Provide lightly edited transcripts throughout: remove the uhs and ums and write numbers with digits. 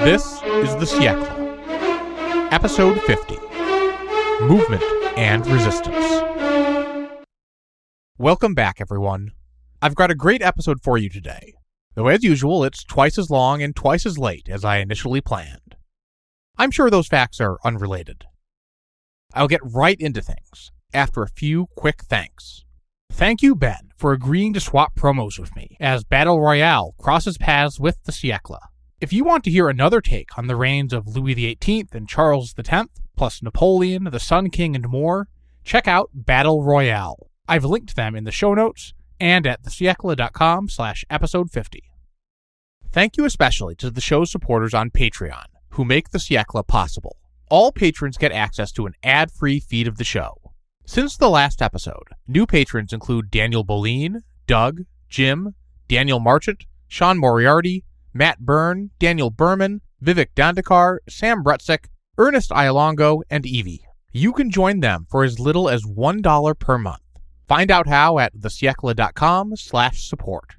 This is the Siècle, Episode 50, Movement and Resistance. Welcome back, everyone. I've got a great episode for you today, though as usual it's twice as long and twice as late as I initially planned. I'm sure those facts are unrelated. I'll get right into things after a few quick thanks. Thank you, Ben, for agreeing to swap promos with me as Battle Royale crosses paths with the Siècle. If you want to hear another take on the reigns of Louis XVIII and Charles X, plus Napoleon, the Sun King, and more, check out Battle Royale. I've linked them in the show notes and at thesiècle.com/episode 50. Thank you especially to the show's supporters on Patreon, who make the Siècle possible. All patrons get access to an ad-free feed of the show. Since the last episode, new patrons include Daniel Boleyn, Doug, Jim, Daniel Marchant, Sean Moriarty, Matt Byrne, Daniel Berman, Vivek Dandekar, Sam Brutzik, Ernest Ialongo, and Evie. You can join them for as little as $1 per month. Find out how at thesiècle.com/support.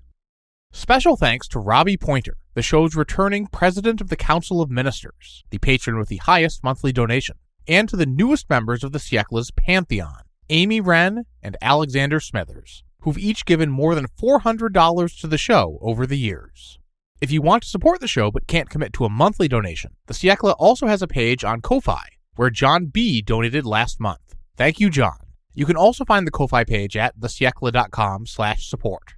Special thanks to Robbie Pointer, the show's returning President of the Council of Ministers, the patron with the highest monthly donation, and to the newest members of the Siècle's Pantheon, Amy Wren and Alexander Smithers, who've each given more than $400 to the show over the years. If you want to support the show but can't commit to a monthly donation, the Siècle also has a page on Ko-Fi, where John B. donated last month. Thank you, John. You can also find the Ko-Fi page at thesiècle.com/support.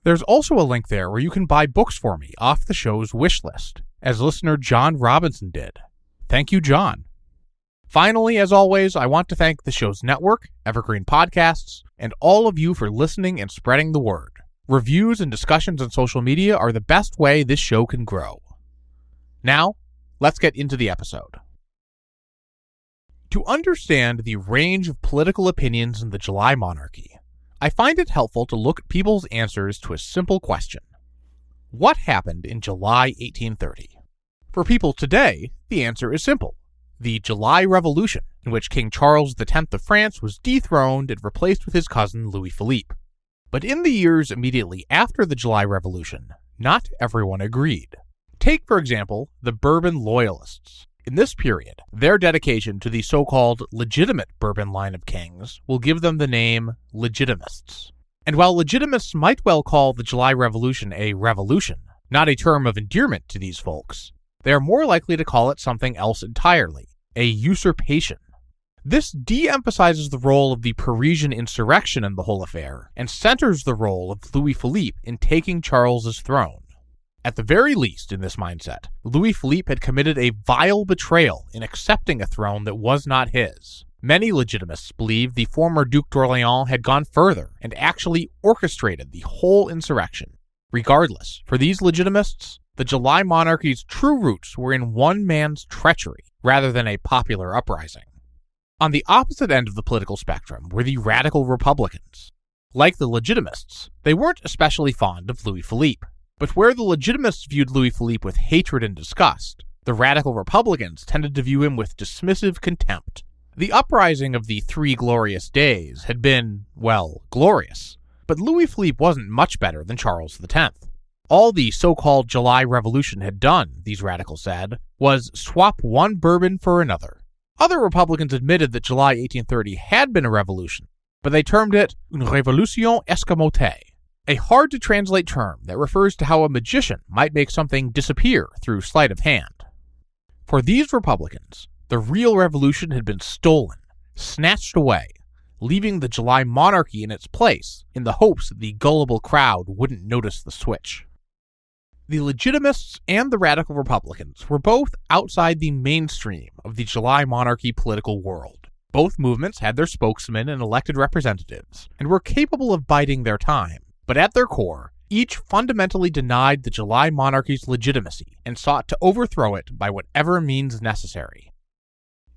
There's also a link there where you can buy books for me off the show's wish list, as listener John Robinson did. Thank you, John. Finally, as always, I want to thank the show's network, Evergreen Podcasts, and all of you for listening and spreading the word. Reviews and discussions on social media are the best way this show can grow. Now, let's get into the episode. To understand the range of political opinions in the July Monarchy, I find it helpful to look at people's answers to a simple question. What happened in July 1830? For people today, the answer is simple. The July Revolution, in which King Charles X of France was dethroned and replaced with his cousin Louis Philippe. But in the years immediately after the July Revolution, not everyone agreed. Take, for example, the Bourbon Loyalists. In this period, their dedication to the so-called legitimate Bourbon line of kings will give them the name Legitimists. And while Legitimists might well call the July Revolution a revolution, not a term of endearment to these folks, they are more likely to call it something else entirely, a usurpation. This de-emphasizes the role of the Parisian insurrection in the whole affair, and centers the role of Louis Philippe in taking Charles's throne. At the very least, in this mindset, Louis Philippe had committed a vile betrayal in accepting a throne that was not his. Many Legitimists believe the former Duc d'Orléans had gone further and actually orchestrated the whole insurrection. Regardless, for these Legitimists, the July Monarchy's true roots were in one man's treachery, rather than a popular uprising. On the opposite end of the political spectrum were the radical Republicans. Like the Legitimists, they weren't especially fond of Louis Philippe. But where the Legitimists viewed Louis Philippe with hatred and disgust, the radical Republicans tended to view him with dismissive contempt. The uprising of the Three Glorious Days had been, well, glorious, but Louis Philippe wasn't much better than Charles X. All the so-called July Revolution had done, these radicals said, was swap one bourbon for another. Other Republicans admitted that July 1830 had been a revolution, but they termed it une révolution escamotée, a hard-to-translate term that refers to how a magician might make something disappear through sleight of hand. For these Republicans, the real revolution had been stolen, snatched away, leaving the July Monarchy in its place in the hopes that the gullible crowd wouldn't notice the switch. The Legitimists and the radical Republicans were both outside the mainstream of the July Monarchy political world. Both movements had their spokesmen and elected representatives, and were capable of biding their time. But at their core, each fundamentally denied the July Monarchy's legitimacy and sought to overthrow it by whatever means necessary.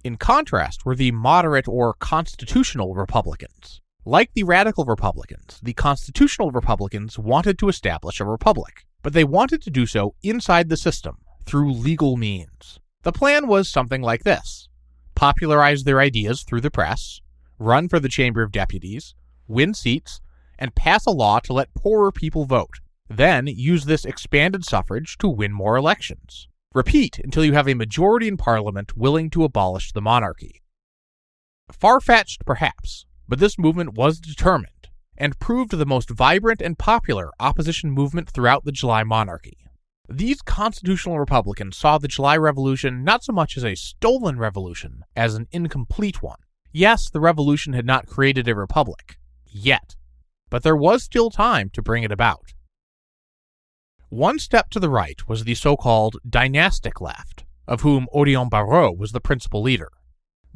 In contrast were the moderate or constitutional Republicans. Like the radical Republicans, the constitutional Republicans wanted to establish a republic, but they wanted to do so inside the system, through legal means. The plan was something like this: popularize their ideas through the press, run for the Chamber of Deputies, win seats, and pass a law to let poorer people vote, then use this expanded suffrage to win more elections. Repeat until you have a majority in parliament willing to abolish the monarchy. Far-fetched, perhaps, but this movement was determined and proved the most vibrant and popular opposition movement throughout the July Monarchy. These constitutional Republicans saw the July Revolution not so much as a stolen revolution as an incomplete one. Yes, the revolution had not created a republic, yet, but there was still time to bring it about. One step to the right was the so-called dynastic left, of whom Odillon Barrot was the principal leader.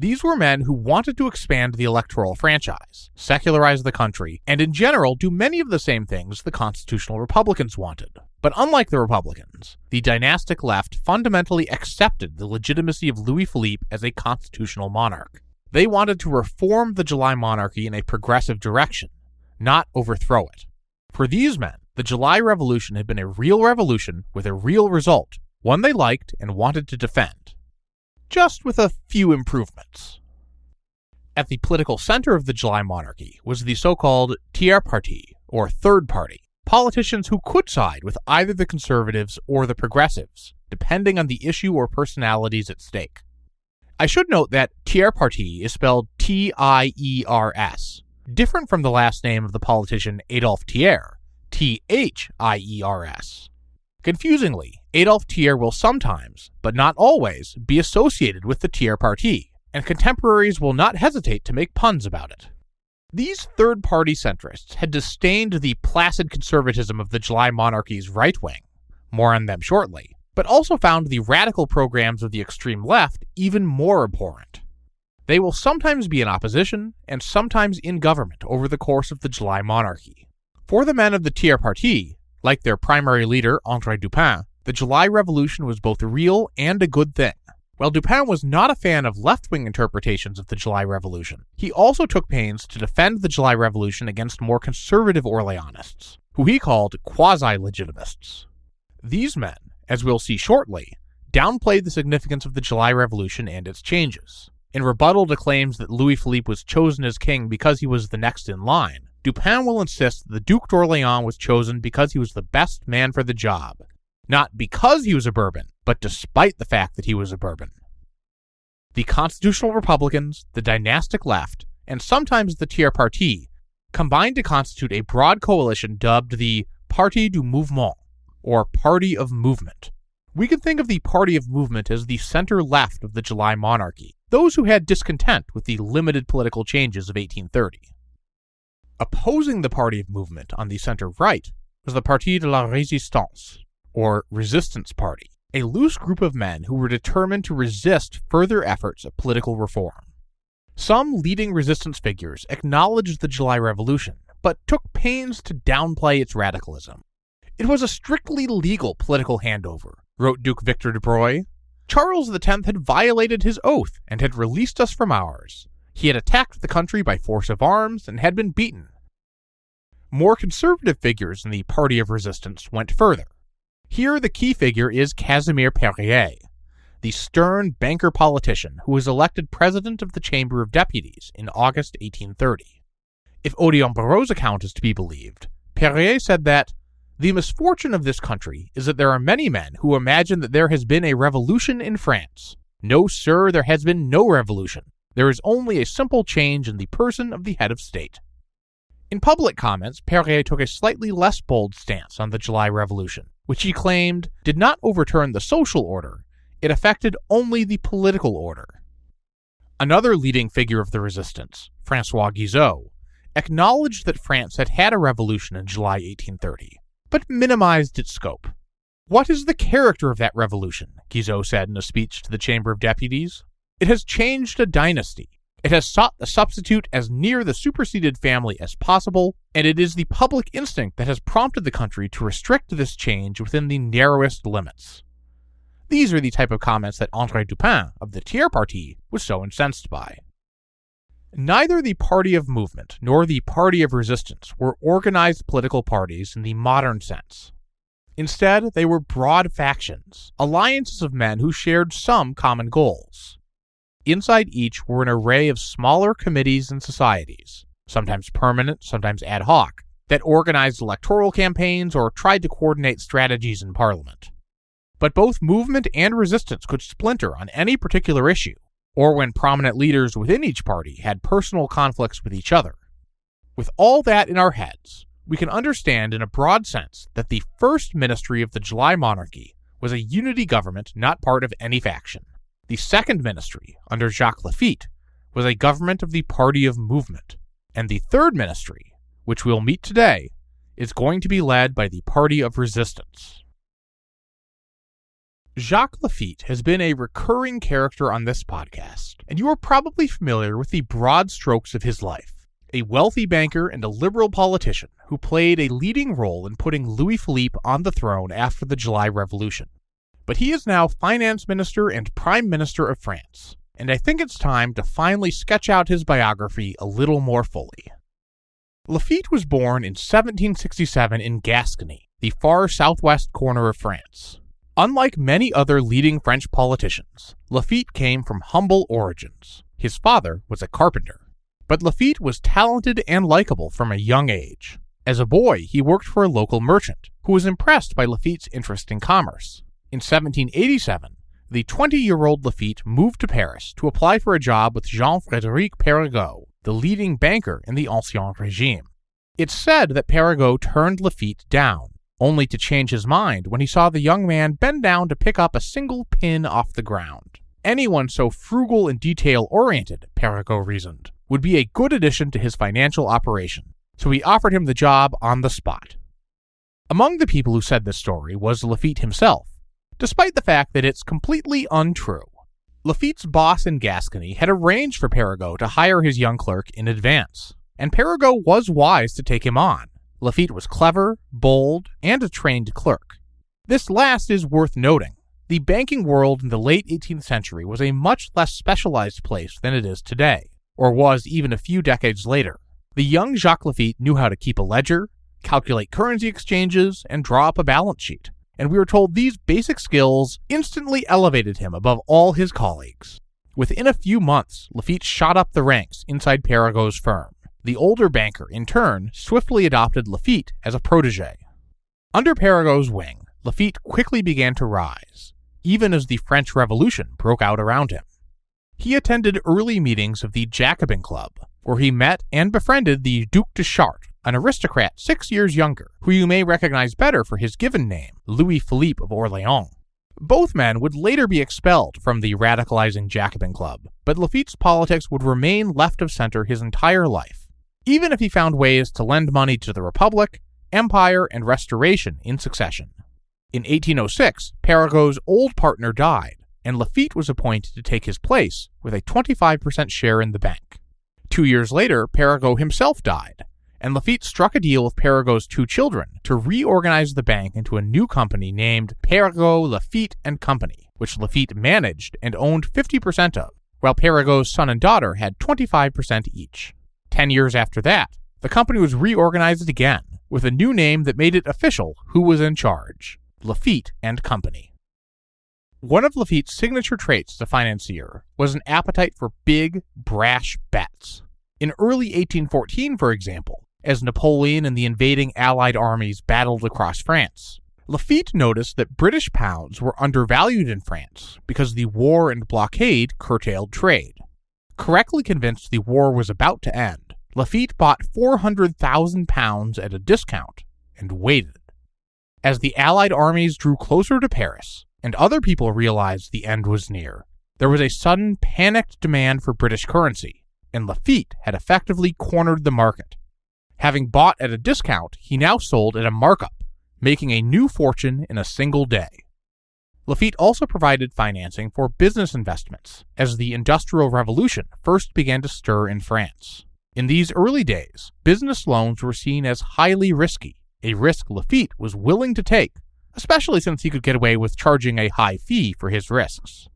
These were men who wanted to expand the electoral franchise, secularize the country, and in general do many of the same things the constitutional Republicans wanted. But unlike the Republicans, the dynastic left fundamentally accepted the legitimacy of Louis Philippe as a constitutional monarch. They wanted to reform the July Monarchy in a progressive direction, not overthrow it. For these men, the July Revolution had been a real revolution with a real result, one they liked and wanted to defend, just with a few improvements. At the political center of the July Monarchy was the so-called tiers parti, or third party, politicians who could side with either the conservatives or the progressives, depending on the issue or personalities at stake. I should note that tiers parti is spelled T-I-E-R-S, different from the last name of the politician Adolphe Thiers, T-H-I-E-R-S. Confusingly, Adolphe Thiers will sometimes, but not always, be associated with the tiers parti, and contemporaries will not hesitate to make puns about it. These third-party centrists had disdained the placid conservatism of the July Monarchy's right wing, more on them shortly, but also found the radical programs of the extreme left even more abhorrent. They will sometimes be in opposition, and sometimes in government over the course of the July Monarchy. For the men of the tiers parti, like their primary leader, André Dupin, the July Revolution was both real and a good thing. While Dupin was not a fan of left-wing interpretations of the July Revolution, he also took pains to defend the July Revolution against more conservative Orleanists, who he called quasi-legitimists. These men, as we'll see shortly, downplayed the significance of the July Revolution and its changes. In rebuttal to claims that Louis Philippe was chosen as king because he was the next in line, Dupin will insist that the Duc d'Orléans was chosen because he was the best man for the job, not because he was a Bourbon, but despite the fact that he was a Bourbon. The constitutional Republicans, the dynastic left, and sometimes the tiers parti combined to constitute a broad coalition dubbed the Parti du Mouvement, or Party of Movement. We can think of the Party of Movement as the center-left of the July Monarchy, those who had discontent with the limited political changes of 1830. Opposing the Party of Movement on the center-right was the Parti de la Résistance, or Resistance Party, a loose group of men who were determined to resist further efforts at political reform. Some leading resistance figures acknowledged the July Revolution, but took pains to downplay its radicalism. It was a strictly legal political handover, wrote Duke Victor de Broglie. Charles X had violated his oath and had released us from ours. He had attacked the country by force of arms and had been beaten. More conservative figures in the Party of Resistance went further. Here the key figure is Casimir Perier, the stern banker politician who was elected president of the Chamber of Deputies in August 1830. If Odillon Barrot's account is to be believed, Perier said that the misfortune of this country is that there are many men who imagine that there has been a revolution in France. No, sir, there has been no revolution. There is only a simple change in the person of the head of state. In public comments, Perier took a slightly less bold stance on the July Revolution, which he claimed did not overturn the social order, it affected only the political order. Another leading figure of the resistance, François Guizot, acknowledged that France had had a revolution in July 1830, but minimized its scope. What is the character of that revolution? Guizot said in a speech to the Chamber of Deputies. It has changed a dynasty. It has sought the substitute as near the superseded family as possible, and it is the public instinct that has prompted the country to restrict this change within the narrowest limits. These are the type of comments that André Dupin of the tiers parti was so incensed by. Neither the Party of Movement nor the Party of Resistance were organized political parties in the modern sense. Instead, they were broad factions, alliances of men who shared some common goals. Inside each were an array of smaller committees and societies, sometimes permanent, sometimes ad hoc, that organized electoral campaigns or tried to coordinate strategies in Parliament. But both movement and resistance could splinter on any particular issue, or when prominent leaders within each party had personal conflicts with each other. With all that in our heads, we can understand in a broad sense that the first ministry of the July Monarchy was a unity government not part of any faction. The second ministry, under Jacques Lafitte, was a government of the party of movement. And the third ministry, which we'll meet today, is going to be led by the party of resistance. Jacques Lafitte has been a recurring character on this podcast, and you are probably familiar with the broad strokes of his life. A wealthy banker and a liberal politician who played a leading role in putting Louis-Philippe on the throne after the July Revolution. But he is now finance minister and prime minister of France, and I think it's time to finally sketch out his biography a little more fully. Lafitte was born in 1767 in Gascony, the far southwest corner of France. Unlike many other leading French politicians, Lafitte came from humble origins. His father was a carpenter. But Lafitte was talented and likable from a young age. As a boy, he worked for a local merchant, who was impressed by Lafitte's interest in commerce. In 1787, the 20-year-old Lafitte moved to Paris to apply for a job with Jean-Frédéric Perregaux, the leading banker in the Ancien Régime. It's said that Perregaux turned Lafitte down, only to change his mind when he saw the young man bend down to pick up a single pin off the ground. Anyone so frugal and detail-oriented, Perregaux reasoned, would be a good addition to his financial operation, so he offered him the job on the spot. Among the people who said this story was Lafitte himself, despite the fact that it's completely untrue. Lafitte's boss in Gascony had arranged for Perregaux to hire his young clerk in advance, and Perregaux was wise to take him on. Lafitte was clever, bold, and a trained clerk. This last is worth noting. The banking world in the late 18th century was a much less specialized place than it is today, or was even a few decades later. The young Jacques Lafitte knew how to keep a ledger, calculate currency exchanges, and draw up a balance sheet, and we are told these basic skills instantly elevated him above all his colleagues. Within a few months, Lafitte shot up the ranks inside Perregaux's firm. The older banker, in turn, swiftly adopted Lafitte as a protégé. Under Perregaux's wing, Lafitte quickly began to rise, even as the French Revolution broke out around him. He attended early meetings of the Jacobin Club, where he met and befriended the Duc de Chartres, an aristocrat 6 years younger, who you may recognize better for his given name, Louis-Philippe of Orléans. Both men would later be expelled from the radicalizing Jacobin Club, but Lafitte's politics would remain left of center his entire life, even if he found ways to lend money to the Republic, Empire, and Restoration in succession. In 1806, Perregaux's old partner died, and Lafitte was appointed to take his place with a 25% share in the bank. 2 years later, Perregaux himself died, and Lafitte struck a deal with Perregaux's 2 children to reorganize the bank into a new company named Perregaux, Lafitte & Company, which Lafitte managed and owned 50% of, while Perregaux's son and daughter had 25% each. 10 years after that, the company was reorganized again, with a new name that made it official who was in charge: Lafitte & Company. One of Lafitte's signature traits as a financier was an appetite for big, brash bets. In early 1814, for example, as Napoleon and the invading Allied armies battled across France, Lafitte noticed that British pounds were undervalued in France because the war and blockade curtailed trade. Correctly convinced the war was about to end, Lafitte bought 400,000 pounds at a discount and waited. As the Allied armies drew closer to Paris, and other people realized the end was near, there was a sudden panicked demand for British currency, and Lafitte had effectively cornered the market. Having bought at a discount, he now sold at a markup, making a new fortune in a single day. Lafitte also provided financing for business investments, as the Industrial Revolution first began to stir in France. In these early days, business loans were seen as highly risky, a risk Lafitte was willing to take, especially since he could get away with charging a high fee for his risks.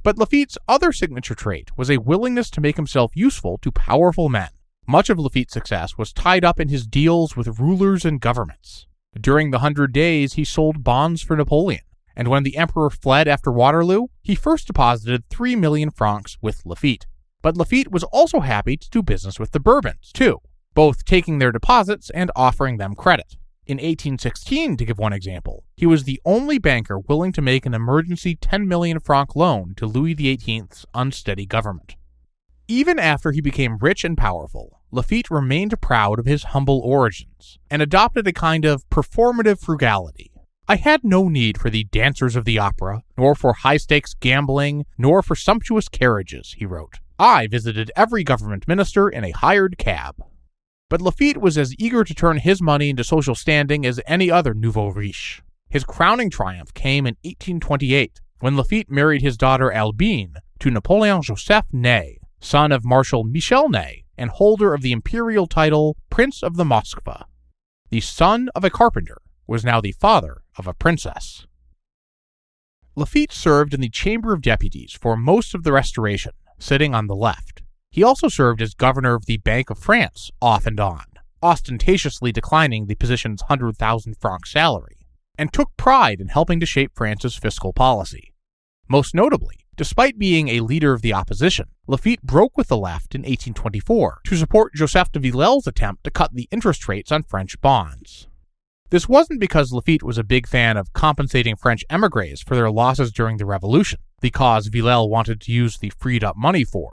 But Lafitte's other signature trait was a willingness to make himself useful to powerful men. Much of Lafitte's success was tied up in his deals with rulers and governments. During the 100 Days, he sold bonds for Napoleon, and when the emperor fled after Waterloo, he first deposited 3 million francs with Lafitte. But Lafitte was also happy to do business with the Bourbons, too, both taking their deposits and offering them credit. In 1816, to give one example, he was the only banker willing to make an emergency 10 million franc loan to Louis XVIII's unsteady government. Even after he became rich and powerful, Laffitte remained proud of his humble origins and adopted a kind of performative frugality. I had no need for the dancers of the opera, nor for high-stakes gambling, nor for sumptuous carriages, he wrote. I visited every government minister in a hired cab. But Laffitte was as eager to turn his money into social standing as any other nouveau riche. His crowning triumph came in 1828, when Laffitte married his daughter Albine to Napoleon Joseph Ney, son of Marshal Michel Ney and holder of the imperial title Prince of the Moskva. The son of a carpenter was now the father of a princess. Laffitte served in the Chamber of Deputies for most of the Restoration, sitting on the left. He also served as governor of the Bank of France off and on, ostentatiously declining the position's 100,000 franc salary, and took pride in helping to shape France's fiscal policy. Most notably, despite being a leader of the opposition, Laffitte broke with the left in 1824 to support Joseph de Villèle's attempt to cut the interest rates on French bonds. This wasn't because Laffitte was a big fan of compensating French émigrés for their losses during the Revolution, the cause Villèle wanted to use the freed-up money for.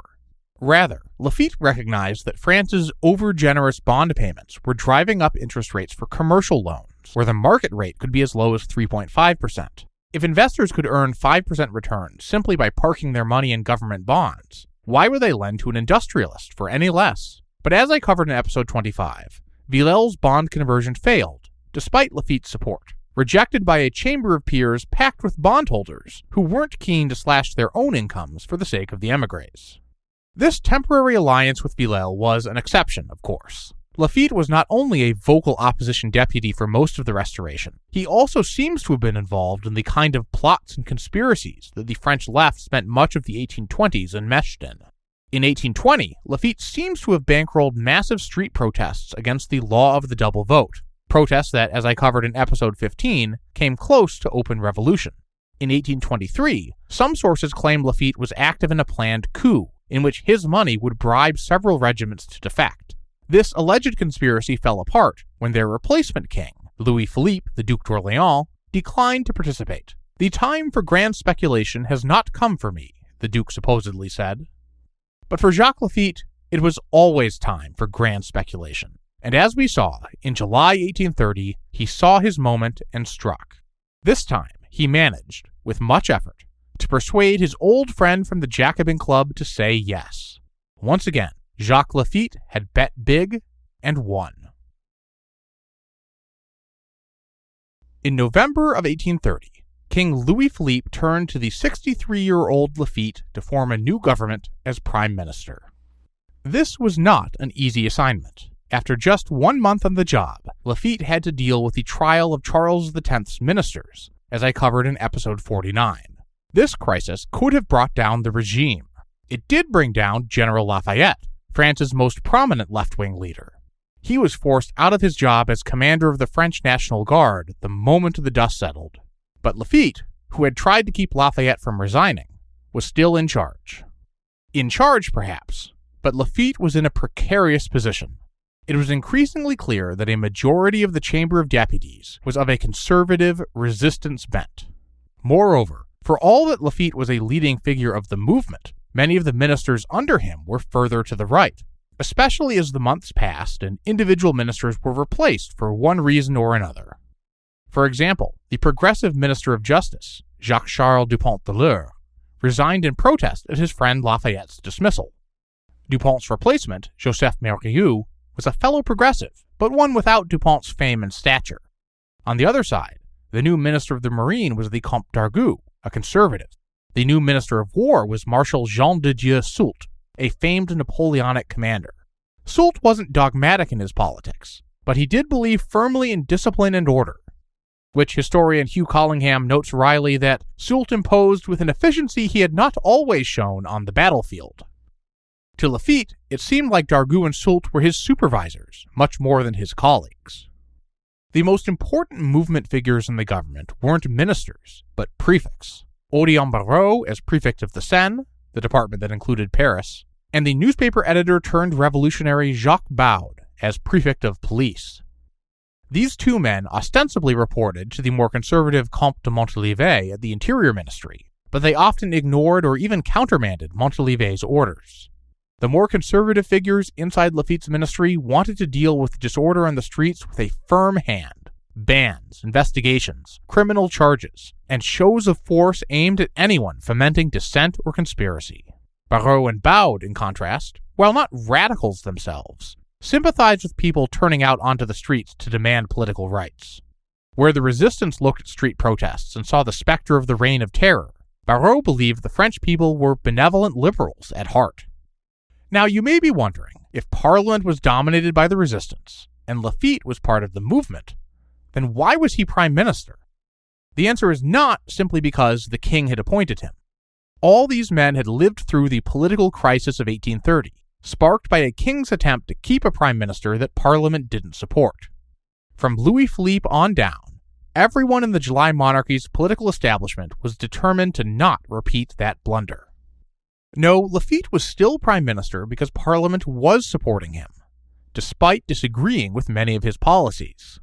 Rather, Laffitte recognized that France's over-generous bond payments were driving up interest rates for commercial loans, where the market rate could be as low as 3.5%. If investors could earn 5% returns simply by parking their money in government bonds, why would they lend to an industrialist for any less? But as I covered in episode 25, Villèle's bond conversion failed, despite Laffitte's support, rejected by a chamber of peers packed with bondholders who weren't keen to slash their own incomes for the sake of the émigrés. This temporary alliance with Villèle was an exception, of course. Laffitte was not only a vocal opposition deputy for most of the Restoration, he also seems to have been involved in the kind of plots and conspiracies that the French left spent much of the 1820s enmeshed in. In 1820, Laffitte seems to have bankrolled massive street protests against the law of the double vote, protests that, as I covered in episode 15, came close to open revolution. In 1823, some sources claim Laffitte was active in a planned coup, in which his money would bribe several regiments to defect. This alleged conspiracy fell apart when their replacement king, Louis-Philippe, the Duc d'Orléans, declined to participate. The time for grand speculation has not come for me, the Duke supposedly said. But for Jacques Laffitte, it was always time for grand speculation. And as we saw, in July 1830, he saw his moment and struck. This time, he managed, with much effort, to persuade his old friend from the Jacobin Club to say yes. Once again, Jacques Laffitte had bet big and won. In November of 1830, King Louis-Philippe turned to the 63-year-old Laffitte to form a new government as prime minister. This was not an easy assignment. After just 1 month on the job, Laffitte had to deal with the trial of Charles X's ministers, as I covered in episode 49. This crisis could have brought down the regime. It did bring down General Lafayette, France's most prominent left-wing leader. He was forced out of his job as commander of the French National Guard the moment the dust settled. But Laffitte, who had tried to keep Lafayette from resigning, was still in charge. In charge, perhaps, but Laffitte was in a precarious position. It was increasingly clear that a majority of the Chamber of Deputies was of a conservative resistance bent. Moreover, for all that Laffitte was a leading figure of the movement, many of the ministers under him were further to the right, especially as the months passed and individual ministers were replaced for one reason or another. For example, the progressive Minister of Justice, Jacques-Charles Dupont de l'Eure, resigned in protest at his friend Lafayette's dismissal. Dupont's replacement, Joseph Mérieux, was a fellow progressive, but one without Dupont's fame and stature. On the other side, the new Minister of the Marine was the Comte d'Argout, a conservative. The new Minister of War was Marshal Jean de Dieu Soult, a famed Napoleonic commander. Soult wasn't dogmatic in his politics, but he did believe firmly in discipline and order, which historian Hugh Collingham notes wryly that Soult imposed with an efficiency he had not always shown on the battlefield. To Laffitte, it seemed like d'Argout and Soult were his supervisors, much more than his colleagues. The most important movement figures in the government weren't ministers, but prefects. Odillon Barrot as prefect of the Seine, the department that included Paris, and the newspaper editor turned revolutionary Jacques Baud as prefect of police. These two men ostensibly reported to the more conservative Comte de Montalivet at the Interior Ministry, but they often ignored or even countermanded Montalivet's orders. The more conservative figures inside Laffitte's ministry wanted to deal with disorder on the streets with a firm hand. Bans, investigations, criminal charges, and shows of force aimed at anyone fomenting dissent or conspiracy. Barrot and Baud, in contrast, while not radicals themselves, sympathized with people turning out onto the streets to demand political rights. Where the resistance looked at street protests and saw the specter of the Reign of Terror, Barrot believed the French people were benevolent liberals at heart. Now you may be wondering, if Parliament was dominated by the resistance, and Laffitte was part of the movement, then why was he prime minister? The answer is not simply because the king had appointed him. All these men had lived through the political crisis of 1830, sparked by a king's attempt to keep a prime minister that Parliament didn't support. From Louis-Philippe on down, everyone in the July Monarchy's political establishment was determined to not repeat that blunder. No, Laffitte was still prime minister because Parliament was supporting him, despite disagreeing with many of his policies.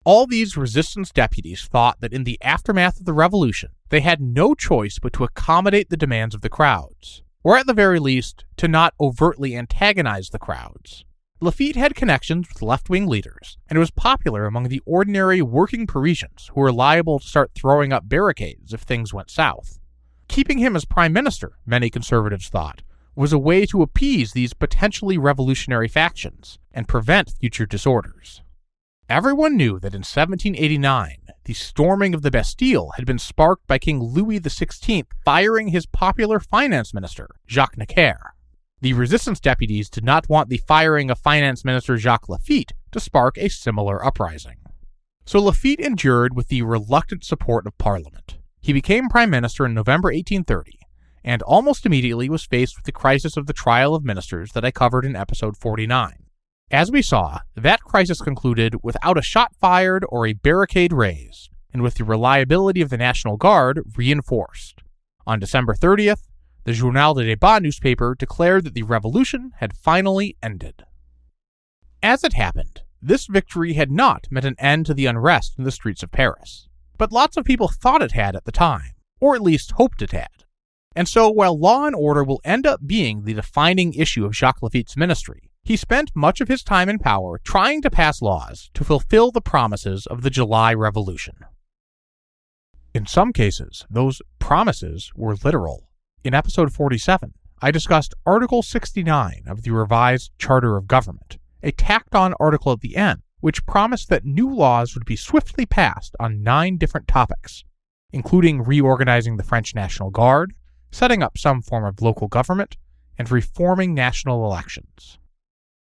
All these resistance deputies thought that in the aftermath of the revolution, they had no choice but to accommodate the demands of the crowds, or at the very least, to not overtly antagonize the crowds. Laffitte had connections with left-wing leaders, and was popular among the ordinary working Parisians who were liable to start throwing up barricades if things went south. Keeping him as prime minister, many conservatives thought, was a way to appease these potentially revolutionary factions and prevent future disorders. Everyone knew that in 1789, the storming of the Bastille had been sparked by King Louis XVI firing his popular finance minister, Jacques Necker. The resistance deputies did not want the firing of finance minister Jacques Laffitte to spark a similar uprising. So Laffitte endured with the reluctant support of Parliament. He became prime minister in November 1830, and almost immediately was faced with the crisis of the trial of ministers that I covered in episode 49. As we saw, that crisis concluded without a shot fired or a barricade raised, and with the reliability of the National Guard reinforced. On December 30th, the Journal de Débat newspaper declared that the revolution had finally ended. As it happened, this victory had not meant an end to the unrest in the streets of Paris, but lots of people thought it had at the time, or at least hoped it had. And so, while law and order will end up being the defining issue of Jacques Laffitte's ministry, he spent much of his time in power trying to pass laws to fulfill the promises of the July Revolution. In some cases, those promises were literal. In episode 47, I discussed Article 69 of the Revised Charter of Government, a tacked-on article at the end, which promised that new laws would be swiftly passed on 9 different topics, including reorganizing the French National Guard, setting up some form of local government, and reforming national elections.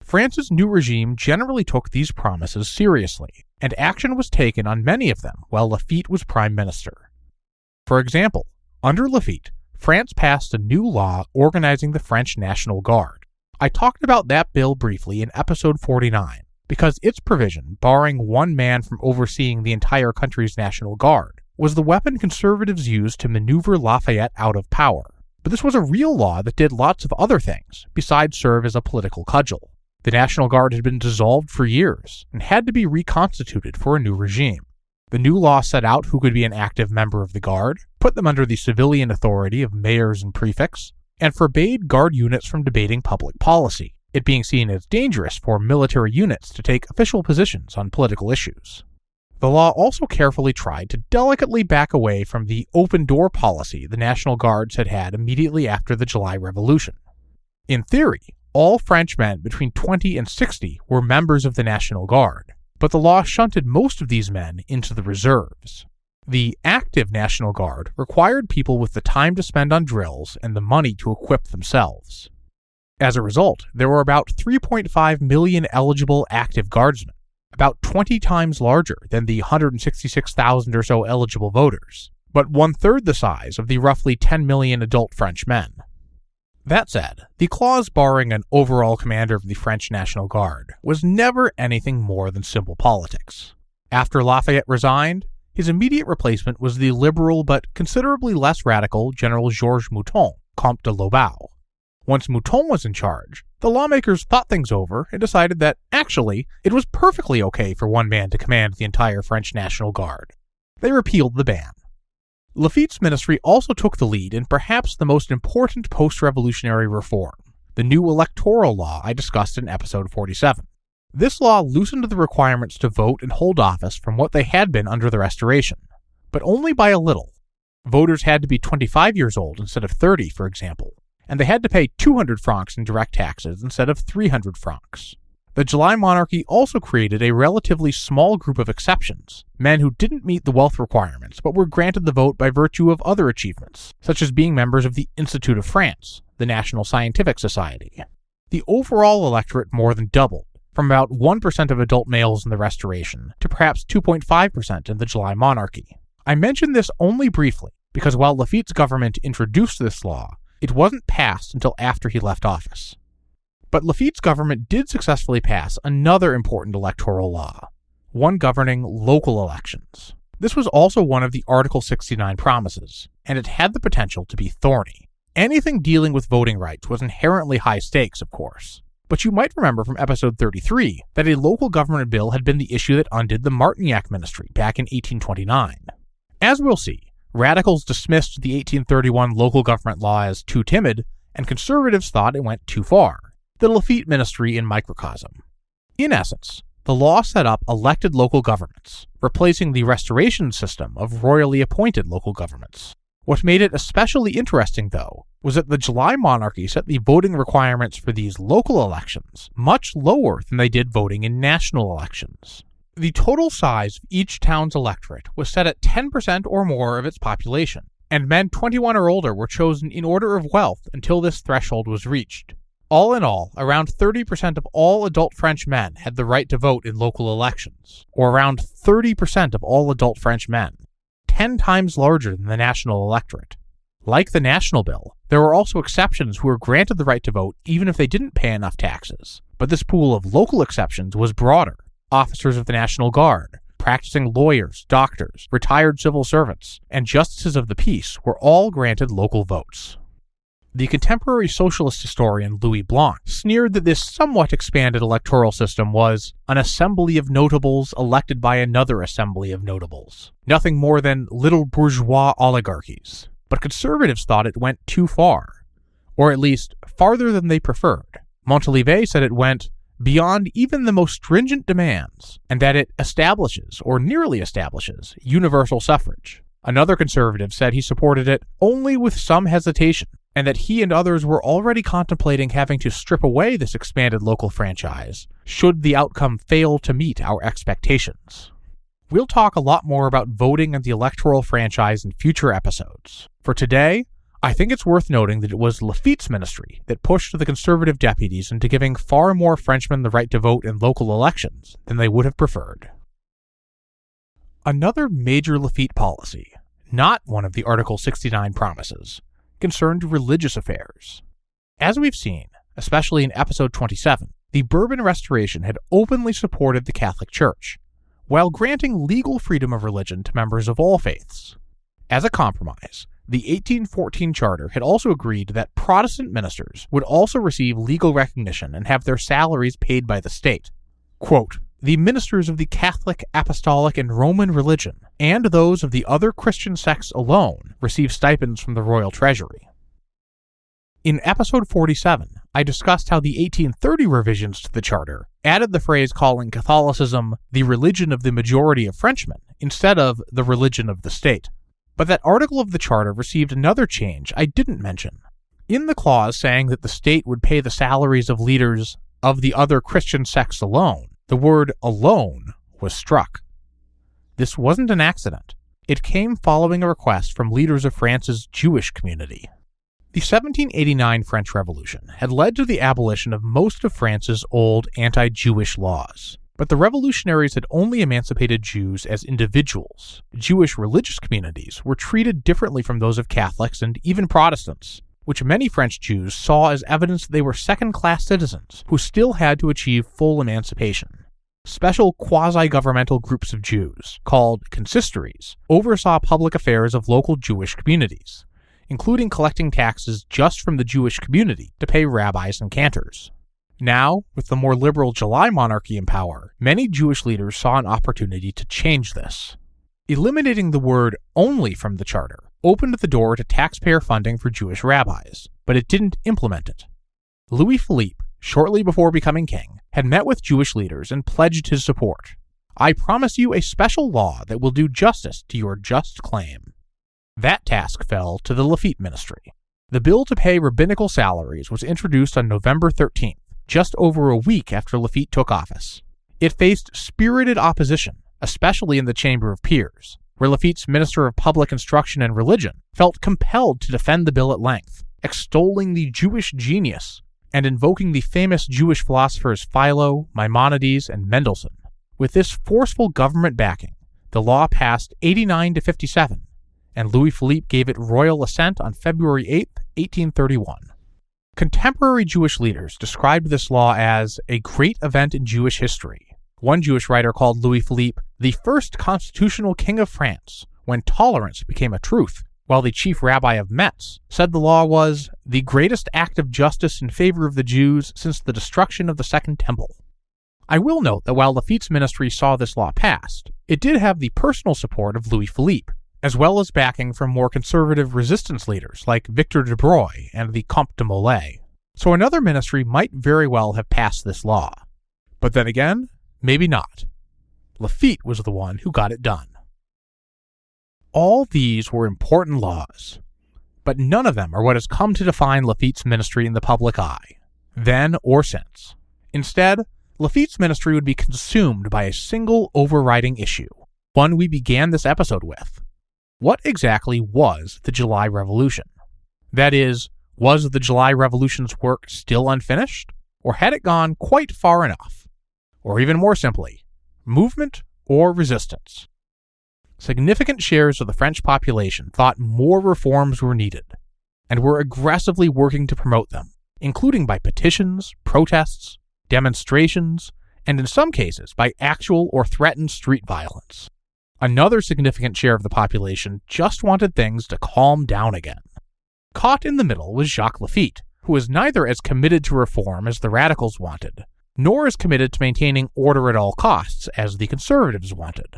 France's new regime generally took these promises seriously, and action was taken on many of them while Laffitte was prime minister. For example, under Laffitte, France passed a new law organizing the French National Guard. I talked about that bill briefly in episode 49, because its provision, barring one man from overseeing the entire country's National Guard, was the weapon conservatives used to maneuver Lafayette out of power. But this was a real law that did lots of other things, besides serve as a political cudgel. The National Guard had been dissolved for years, and had to be reconstituted for a new regime. The new law set out who could be an active member of the Guard, put them under the civilian authority of mayors and prefects, and forbade Guard units from debating public policy, it being seen as dangerous for military units to take official positions on political issues. The law also carefully tried to delicately back away from the open-door policy the National Guards had had immediately after the July Revolution. In theory, all French men between 20 and 60 were members of the National Guard, but the law shunted most of these men into the reserves. The active National Guard required people with the time to spend on drills and the money to equip themselves. As a result, there were about 3.5 million eligible active guardsmen, about 20 times larger than the 166,000 or so eligible voters, but 1/3 the size of the roughly 10 million adult French men. That said, the clause barring an overall commander of the French National Guard was never anything more than simple politics. After Lafayette resigned, his immediate replacement was the liberal but considerably less radical General Georges Mouton, Comte de Lobau. Once Mouton was in charge, the lawmakers thought things over and decided that, actually, it was perfectly okay for one man to command the entire French National Guard. They repealed the ban. Laffitte's ministry also took the lead in perhaps the most important post-revolutionary reform, the new electoral law I discussed in episode 47. This law loosened the requirements to vote and hold office from what they had been under the Restoration, but only by a little. Voters had to be 25 years old instead of 30, for example, and they had to pay 200 francs in direct taxes instead of 300 francs. The July Monarchy also created a relatively small group of exceptions, men who didn't meet the wealth requirements but were granted the vote by virtue of other achievements, such as being members of the Institute of France, the National Scientific Society. The overall electorate more than doubled, from about 1% of adult males in the Restoration to perhaps 2.5% in the July Monarchy. I mention this only briefly because while Laffitte's government introduced this law, it wasn't passed until after he left office. But Laffitte's government did successfully pass another important electoral law, one governing local elections. This was also one of the Article 69 promises, and it had the potential to be thorny. Anything dealing with voting rights was inherently high stakes, of course. But you might remember from episode 33 that a local government bill had been the issue that undid the Martignac ministry back in 1829. As we'll see, radicals dismissed the 1831 local government law as too timid, and conservatives thought it went too far. The Laffitte ministry in microcosm. In essence, the law set up elected local governments, replacing the Restoration system of royally appointed local governments. What made it especially interesting, though, was that the July Monarchy set the voting requirements for these local elections much lower than they did voting in national elections. The total size of each town's electorate was set at 10% or more of its population, and men 21 or older were chosen in order of wealth until this threshold was reached. All in all, around 30% of all adult French men had the right to vote in local elections, or around 30% of all adult French men, 10 times larger than the national electorate. Like the national bill, there were also exceptions who were granted the right to vote even if they didn't pay enough taxes, but this pool of local exceptions was broader. Officers of the National Guard, practicing lawyers, doctors, retired civil servants, and justices of the peace were all granted local votes. The contemporary socialist historian Louis Blanc sneered that this somewhat expanded electoral system was an assembly of notables elected by another assembly of notables, nothing more than little bourgeois oligarchies. But conservatives thought it went too far, or at least farther than they preferred. Montalivet said it went beyond even the most stringent demands, and that it establishes, or nearly establishes, universal suffrage. Another conservative said he supported it only with some hesitation, and that he and others were already contemplating having to strip away this expanded local franchise, should the outcome fail to meet our expectations. We'll talk a lot more about voting and the electoral franchise in future episodes. For today, I think it's worth noting that it was Laffitte's ministry that pushed the conservative deputies into giving far more Frenchmen the right to vote in local elections than they would have preferred. Another major Laffitte policy, not one of the Article 69 promises, concerned religious affairs. As we've seen, especially in episode 27, the Bourbon Restoration had openly supported the Catholic Church, while granting legal freedom of religion to members of all faiths. As a compromise, the 1814 Charter had also agreed that Protestant ministers would also receive legal recognition and have their salaries paid by the state. Quote, "The ministers of the Catholic, Apostolic, and Roman religion, and those of the other Christian sects alone, receive stipends from the royal treasury." In episode 47, I discussed how the 1830 revisions to the Charter added the phrase calling Catholicism the religion of the majority of Frenchmen instead of the religion of the state. But that article of the Charter received another change I didn't mention. In the clause saying that the state would pay the salaries of leaders of the other Christian sects alone, the word alone was struck. This wasn't an accident. It came following a request from leaders of France's Jewish community. The 1789 French Revolution had led to the abolition of most of France's old anti-Jewish laws. But the revolutionaries had only emancipated Jews as individuals. Jewish religious communities were treated differently from those of Catholics and even Protestants, which many French Jews saw as evidence that they were second-class citizens who still had to achieve full emancipation. Special quasi-governmental groups of Jews, called consistories, oversaw public affairs of local Jewish communities, including collecting taxes just from the Jewish community to pay rabbis and cantors. Now, with the more liberal July Monarchy in power, many Jewish leaders saw an opportunity to change this. Eliminating the word "only" from the charter opened the door to taxpayer funding for Jewish rabbis, but it didn't implement it. Louis Philippe, shortly before becoming king, had met with Jewish leaders and pledged his support. "I promise you a special law that will do justice to your just claim." That task fell to the Lafitte ministry. The bill to pay rabbinical salaries was introduced on November 13th, just over a week after Lafitte took office. It faced spirited opposition, especially in the Chamber of Peers, where Lafitte's Minister of Public Instruction and Religion felt compelled to defend the bill at length, extolling the Jewish genius and invoking the famous Jewish philosophers Philo, Maimonides, and Mendelssohn. With this forceful government backing, the law passed 89 to 57, and Louis Philippe gave it royal assent on February 8, 1831. Contemporary Jewish leaders described this law as a great event in Jewish history. One Jewish writer called Louis Philippe the first constitutional king of France, when tolerance became a truth, while the chief rabbi of Metz said the law was the greatest act of justice in favor of the Jews since the destruction of the Second Temple. I will note that while Lafitte's ministry saw this law passed, it did have the personal support of Louis Philippe, as well as backing from more conservative resistance leaders like Victor de Broglie and the Comte de Molay. So another ministry might very well have passed this law. But then again, maybe not. Lafitte was the one who got it done. All these were important laws, but none of them are what has come to define Lafitte's ministry in the public eye, then or since. Instead, Lafitte's ministry would be consumed by a single overriding issue, one we began this episode with. What exactly was the July Revolution? That is, was the July Revolution's work still unfinished, or had it gone quite far enough? Or even more simply, movement or resistance? Significant shares of the French population thought more reforms were needed, and were aggressively working to promote them, including by petitions, protests, demonstrations, and in some cases by actual or threatened street violence. Another significant share of the population just wanted things to calm down again. Caught in the middle was Jacques Lafitte, who was neither as committed to reform as the radicals wanted, nor as committed to maintaining order at all costs as the conservatives wanted.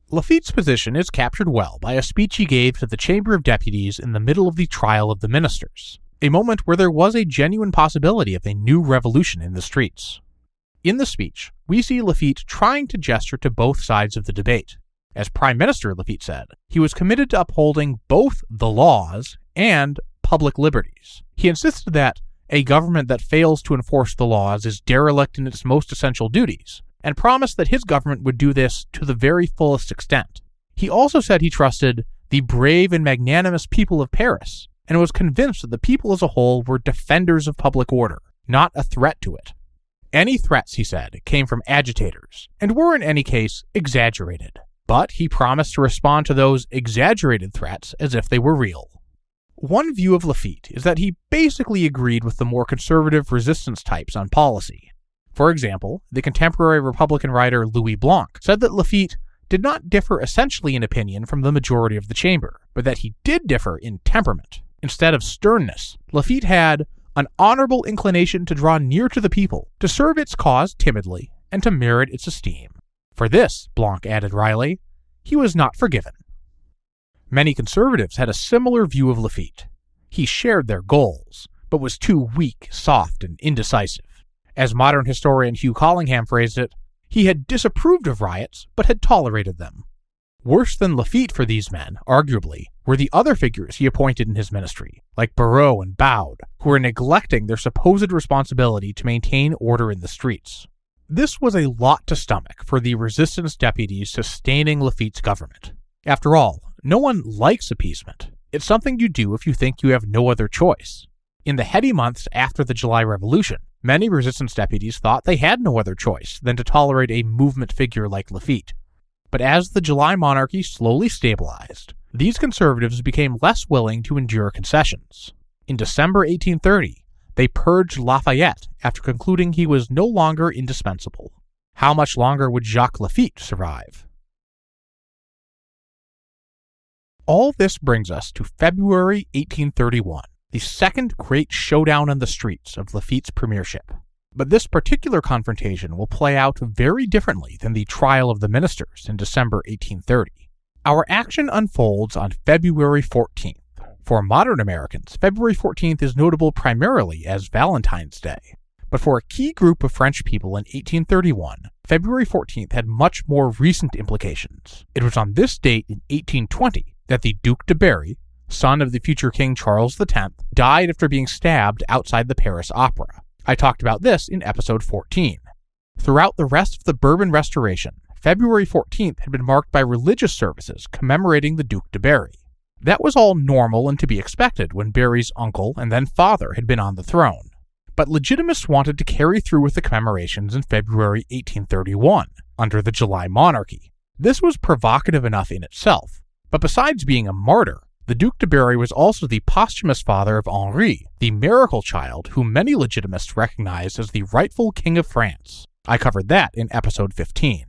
Lafitte's position is captured well by a speech he gave to the Chamber of Deputies in the middle of the trial of the ministers, a moment where there was a genuine possibility of a new revolution in the streets. In the speech, we see Lafitte trying to gesture to both sides of the debate. As Prime Minister, Lafitte said, he was committed to upholding both the laws and public liberties. He insisted that a government that fails to enforce the laws is derelict in its most essential duties, and promised that his government would do this to the very fullest extent. He also said he trusted the brave and magnanimous people of Paris, and was convinced that the people as a whole were defenders of public order, not a threat to it. Any threats, he said, came from agitators, and were in any case exaggerated. But he promised to respond to those exaggerated threats as if they were real. One view of Lafitte is that he basically agreed with the more conservative resistance types on policy. For example, the contemporary Republican writer Louis Blanc said that Lafitte did not differ essentially in opinion from the majority of the chamber, but that he did differ in temperament. Instead of sternness, Lafitte had an honorable inclination to draw near to the people, to serve its cause timidly, and to merit its esteem. For this, Blanc added wryly, he was not forgiven. Many conservatives had a similar view of Lafitte. He shared their goals, but was too weak, soft, and indecisive. As modern historian Hugh Collingham phrased it, he had disapproved of riots, but had tolerated them. Worse than Lafitte for these men, arguably, were the other figures he appointed in his ministry, like Barrot and Baud, who were neglecting their supposed responsibility to maintain order in the streets. This was a lot to stomach for the resistance deputies sustaining Lafitte's government. After all, no one likes appeasement. It's something you do if you think you have no other choice. In the heady months after the July Revolution, many resistance deputies thought they had no other choice than to tolerate a movement figure like Lafitte. But as the July Monarchy slowly stabilized, these conservatives became less willing to endure concessions. In December 1830, they purged Lafayette after concluding he was no longer indispensable. How much longer would Jacques Lafitte survive? All this brings us to February 1831, the second great showdown on the streets of Laffitte's premiership. But this particular confrontation will play out very differently than the trial of the ministers in December 1830. Our action unfolds on February 14th. For modern Americans, February 14th is notable primarily as Valentine's Day. But for a key group of French people in 1831, February 14th had much more recent implications. It was on this date in 1820 that the Duc de Berry, son of the future King Charles X, died after being stabbed outside the Paris Opera. I talked about this in episode 14. Throughout the rest of the Bourbon Restoration, February 14th had been marked by religious services commemorating the Duc de Berry. That was all normal and to be expected when Berry's uncle and then father had been on the throne. But legitimists wanted to carry through with the commemorations in February 1831, under the July Monarchy. This was provocative enough in itself, but besides being a martyr, the Duc de Berry was also the posthumous father of Henri, the miracle child whom many legitimists recognized as the rightful King of France. I covered that in episode 15.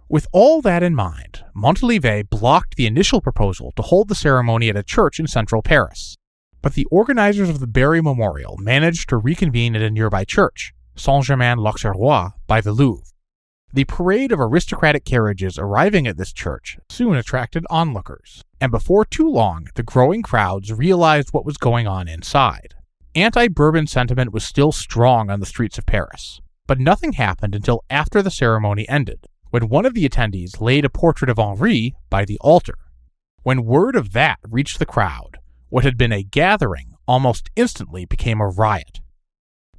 With all that in mind, Montalivet blocked the initial proposal to hold the ceremony at a church in central Paris. But the organizers of the Berry Memorial managed to reconvene at a nearby church, Saint-Germain-l'Auxerrois, by the Louvre. The parade of aristocratic carriages arriving at this church soon attracted onlookers, and before too long, the growing crowds realized what was going on inside. Anti-Bourbon sentiment was still strong on the streets of Paris, but nothing happened until after the ceremony ended, when one of the attendees laid a portrait of Henri by the altar. When word of that reached the crowd, what had been a gathering almost instantly became a riot.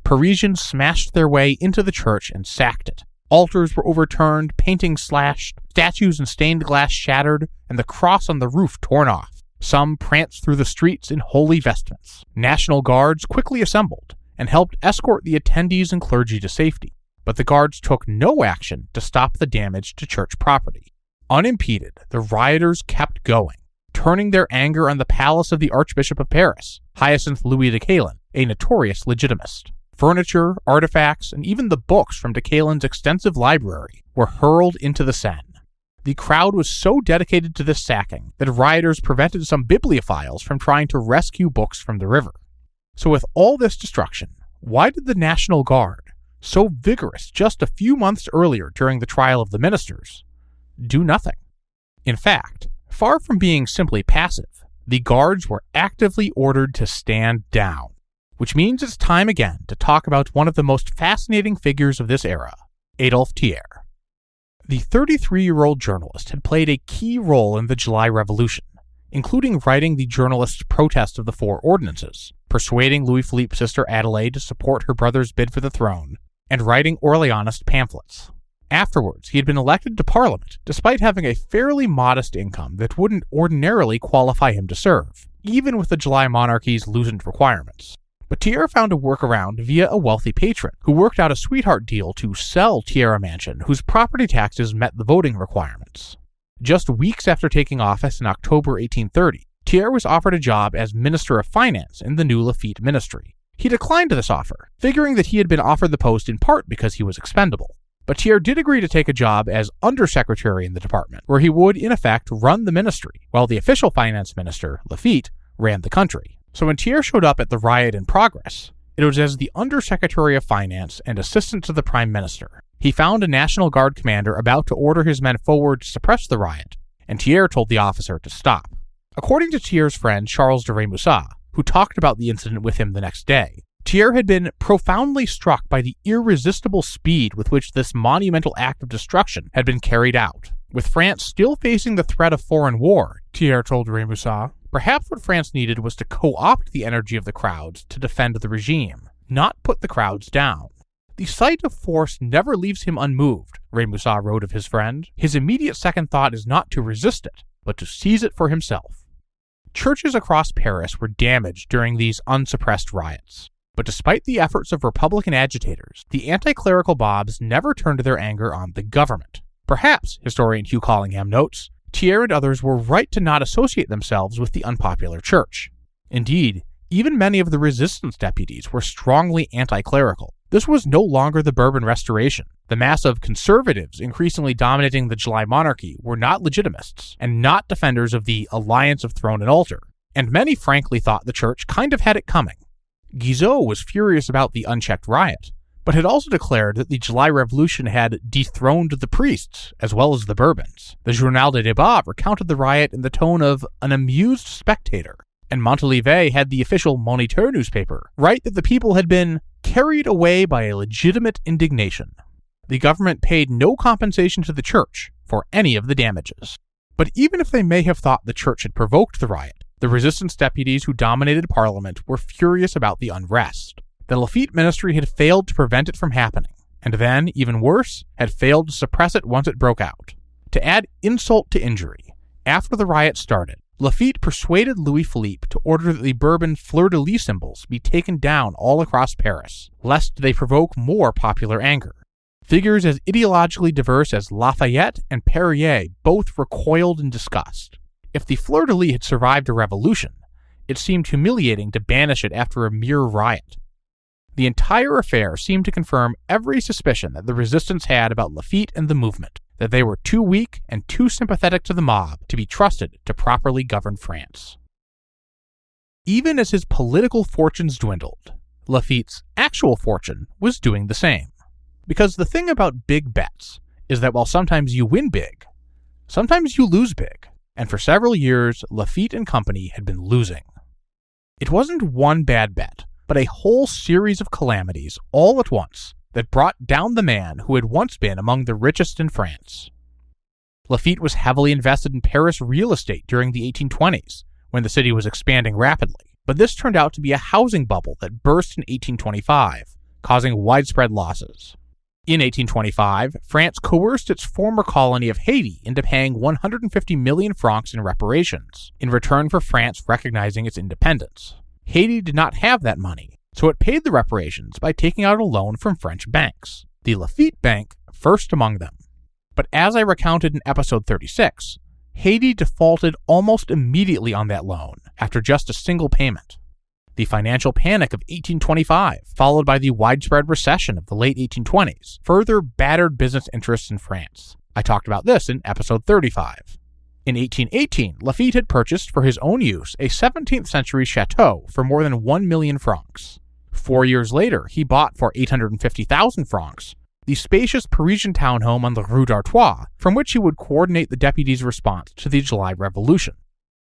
Parisians smashed their way into the church and sacked it. Altars were overturned, paintings slashed, statues and stained glass shattered, and the cross on the roof torn off. Some pranced through the streets in holy vestments. National Guards quickly assembled and helped escort the attendees and clergy to safety. But the guards took no action to stop the damage to church property. Unimpeded, the rioters kept going, turning their anger on the palace of the Archbishop of Paris, Hyacinthe Louis de Caylin, a notorious legitimist. Furniture, artifacts, and even the books from de Caylin's extensive library were hurled into the Seine. The crowd was so dedicated to this sacking that rioters prevented some bibliophiles from trying to rescue books from the river. So with all this destruction, why did the National Guard, so vigorous just a few months earlier during the trial of the ministers, do nothing? In fact, far from being simply passive, the guards were actively ordered to stand down, which means it's time again to talk about one of the most fascinating figures of this era, Adolphe Thiers. The 33-year-old journalist had played a key role in the July Revolution, including writing the journalists' protest of the Four Ordinances, persuading Louis-Philippe's sister Adelaide to support her brother's bid for the throne, and writing Orleanist pamphlets. Afterwards, he had been elected to Parliament, despite having a fairly modest income that wouldn't ordinarily qualify him to serve, even with the July Monarchy's loosened requirements. But Thiers found a workaround via a wealthy patron, who worked out a sweetheart deal to sell Thiers a mansion whose property taxes met the voting requirements. Just weeks after taking office in October 1830, Thiers was offered a job as Minister of Finance in the new Laffitte ministry. He declined this offer, figuring that he had been offered the post in part because he was expendable. But Thiers did agree to take a job as undersecretary in the department, where he would, in effect, run the ministry, while the official finance minister, Laffitte, ran the country. So when Thiers showed up at the riot in progress, it was as the Undersecretary of Finance and assistant to the Prime Minister. He found a National Guard commander about to order his men forward to suppress the riot, and Thiers told the officer to stop. According to Thiers' friend Charles de Rémusat, who talked about the incident with him the next day, Thiers had been profoundly struck by the irresistible speed with which this monumental act of destruction had been carried out. With France still facing the threat of foreign war, Thiers told Rémusat, perhaps what France needed was to co-opt the energy of the crowds to defend the regime, not put the crowds down. The sight of force never leaves him unmoved, Rémusat wrote of his friend. His immediate second thought is not to resist it, but to seize it for himself. Churches across Paris were damaged during these unsuppressed riots. But despite the efforts of Republican agitators, the anti-clerical mobs never turned their anger on the government. Perhaps, historian Hugh Collingham notes, Thiers and others were right to not associate themselves with the unpopular church. Indeed, even many of the resistance deputies were strongly anti-clerical. This was no longer the Bourbon Restoration. The mass of conservatives increasingly dominating the July Monarchy were not legitimists and not defenders of the alliance of throne and altar, and many frankly thought the church kind of had it coming. Guizot was furious about the unchecked riot, but had also declared that the July Revolution had dethroned the priests as well as the Bourbons. The Journal des Débats recounted the riot in the tone of an amused spectator, and Montalivet had the official Moniteur newspaper write that the people had been carried away by a legitimate indignation. The government paid no compensation to the church for any of the damages. But even if they may have thought the church had provoked the riot, the resistance deputies who dominated Parliament were furious about the unrest. The Laffitte ministry had failed to prevent it from happening, and then, even worse, had failed to suppress it once it broke out. To add insult to injury, after the riot started, Laffitte persuaded Louis-Philippe to order that the Bourbon fleur-de-lis symbols be taken down all across Paris, lest they provoke more popular anger. Figures as ideologically diverse as Lafayette and Perrier both recoiled in disgust. If the fleur-de-lis had survived a revolution, it seemed humiliating to banish it after a mere riot. The entire affair seemed to confirm every suspicion that the resistance had about Laffitte and the movement, that they were too weak and too sympathetic to the mob to be trusted to properly govern France. Even as his political fortunes dwindled, Laffitte's actual fortune was doing the same. Because the thing about big bets is that while sometimes you win big, sometimes you lose big, and for several years, Laffitte and company had been losing. It wasn't one bad bet, but a whole series of calamities all at once that brought down the man who had once been among the richest in France. Laffitte was heavily invested in Paris real estate during the 1820s, when the city was expanding rapidly, but this turned out to be a housing bubble that burst in 1825, causing widespread losses. In 1825, France coerced its former colony of Haiti into paying 150 million francs in reparations, in return for France recognizing its independence. Haiti did not have that money, so it paid the reparations by taking out a loan from French banks, the Laffitte Bank first among them. But as I recounted in episode 36, Haiti defaulted almost immediately on that loan after just a single payment. The financial panic of 1825, followed by the widespread recession of the late 1820s, further battered business interests in France. I talked about this in episode 35. In 1818, Laffitte had purchased for his own use a 17th century chateau for more than 1 million francs. 4 years later, he bought for 850,000 francs the spacious Parisian townhome on the Rue d'Artois, from which he would coordinate the deputies' response to the July Revolution.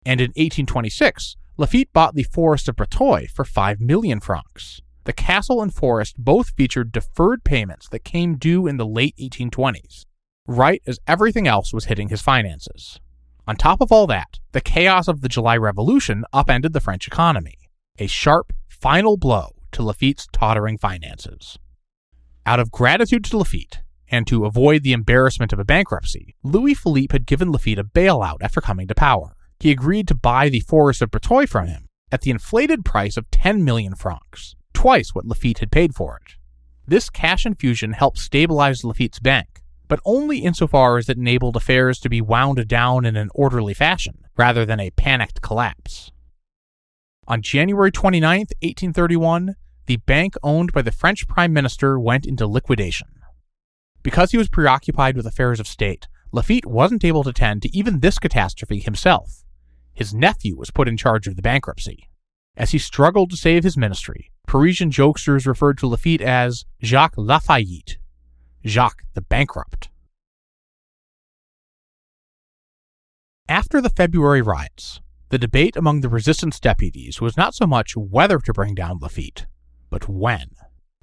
And in 1826, Laffitte bought the forest of Breteuil for 5 million francs. The castle and forest both featured deferred payments that came due in the late 1820s, right as everything else was hitting his finances. On top of all that, the chaos of the July Revolution upended the French economy, a sharp, final blow to Laffitte's tottering finances. Out of gratitude to Laffitte, and to avoid the embarrassment of a bankruptcy, Louis-Philippe had given Laffitte a bailout after coming to power. He agreed to buy the forest of Breteuil from him at the inflated price of 10 million francs, twice what Laffitte had paid for it. This cash infusion helped stabilize Laffitte's bank, but only insofar as it enabled affairs to be wound down in an orderly fashion, rather than a panicked collapse. On January 29, 1831, the bank owned by the French Prime Minister went into liquidation. Because he was preoccupied with affairs of state, Laffitte wasn't able to tend to even this catastrophe himself. His nephew was put in charge of the bankruptcy. As he struggled to save his ministry, Parisian jokesters referred to Laffitte as Jacques Lafayette, Jacques the Bankrupt. After the February riots, the debate among the resistance deputies was not so much whether to bring down Laffitte, but when.